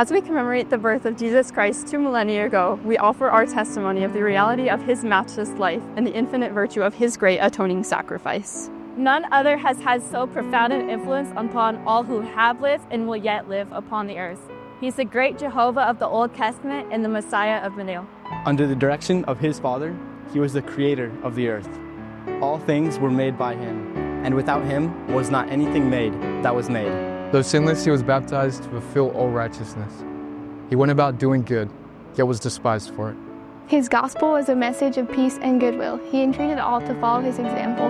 As we commemorate the birth of Jesus Christ 2 millennia ago, we offer our testimony of the reality of his matchless life and the infinite virtue of his great atoning sacrifice. None other has had so profound an influence upon all who have lived and will yet live upon the earth. He's the great Jehovah of the Old Testament and the Messiah of the New. Under the direction of his Father, he was the creator of the earth. All things were made by him, and without him was not anything made that was made. Though sinless, he was baptized to fulfill all righteousness. He went about doing good, yet was despised for it. His gospel was a message of peace and goodwill. He entreated all to follow his example.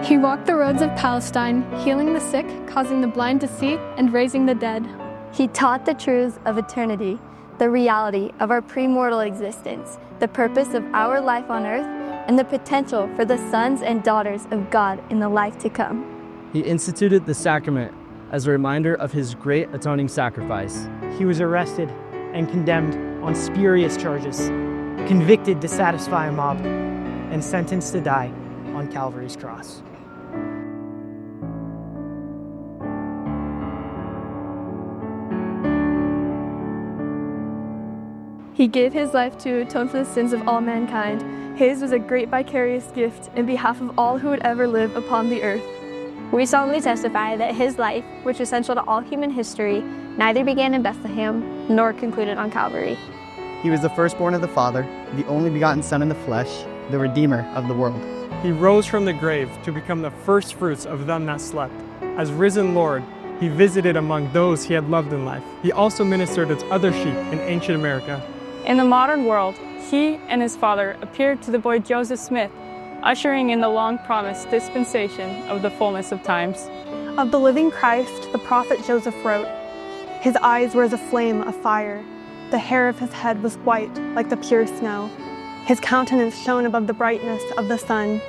He walked the roads of Palestine, healing the sick, causing the blind to see, and raising the dead. He taught the truths of eternity, the reality of our premortal existence, the purpose of our life on earth, and the potential for the sons and daughters of God in the life to come. He instituted the sacrament as a reminder of his great atoning sacrifice. He was arrested and condemned on spurious charges, convicted to satisfy a mob, and sentenced to die on Calvary's cross. He gave his life to atone for the sins of all mankind. His was a great vicarious gift in behalf of all who would ever live upon the earth. We solemnly testify that his life, which is essential to all human history, neither began in Bethlehem nor concluded on Calvary. He was the firstborn of the Father, the only begotten Son in the flesh, the Redeemer of the world. He rose from the grave to become the firstfruits of them that slept. As risen Lord, he visited among those he had loved in life. He also ministered as other sheep in ancient America. In the modern world, he and his father appeared to the boy Joseph Smith, ushering in the long-promised dispensation of the fullness of times. Of the living Christ, the prophet Joseph wrote, "His eyes were as a flame of fire. The hair of his head was white like the pure snow. His countenance shone above the brightness of the sun,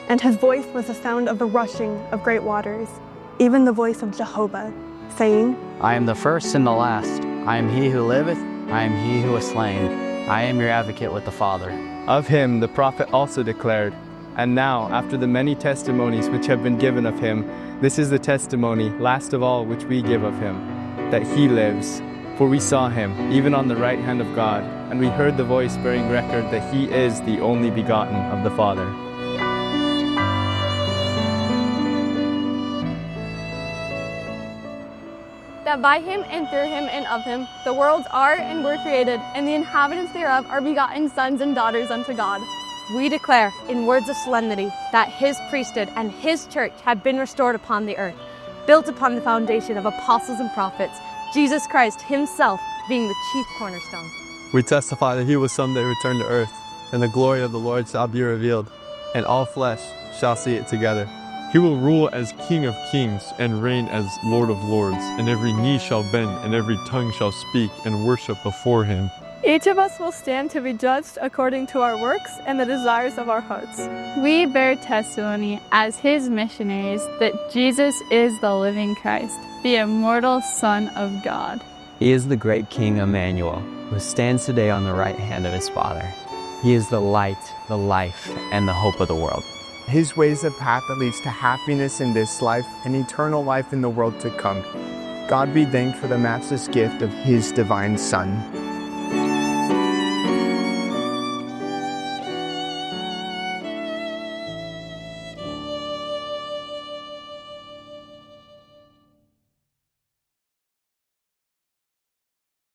and his voice was the sound of the rushing of great waters, even the voice of Jehovah, saying, I am the first and the last. I am he who liveth. I am he who was slain. I am your advocate with the Father." Of him the prophet also declared, "And now, after the many testimonies which have been given of him, this is the testimony, last of all, which we give of him, that he lives. For we saw him, even on the right hand of God, and we heard the voice bearing record that he is the only begotten of the Father." That by him and through him and of him, the worlds are and were created, and the inhabitants thereof are begotten sons and daughters unto God. We declare, in words of solemnity, that his priesthood and his church have been restored upon the earth, built upon the foundation of apostles and prophets, Jesus Christ himself being the chief cornerstone. We testify that he will someday return to earth, and the glory of the Lord shall be revealed, and all flesh shall see it together. He will rule as King of kings and reign as Lord of lords, and every knee shall bend and every tongue shall speak and worship before him. Each of us will stand to be judged according to our works and the desires of our hearts. We bear testimony as his missionaries that Jesus is the living Christ, the immortal Son of God. He is the great King Emmanuel, who stands today on the right hand of his Father. He is the light, the life, and the hope of the world. His way is a path that leads to happiness in this life and eternal life in the world to come. God be thanked for the matchless gift of his divine Son.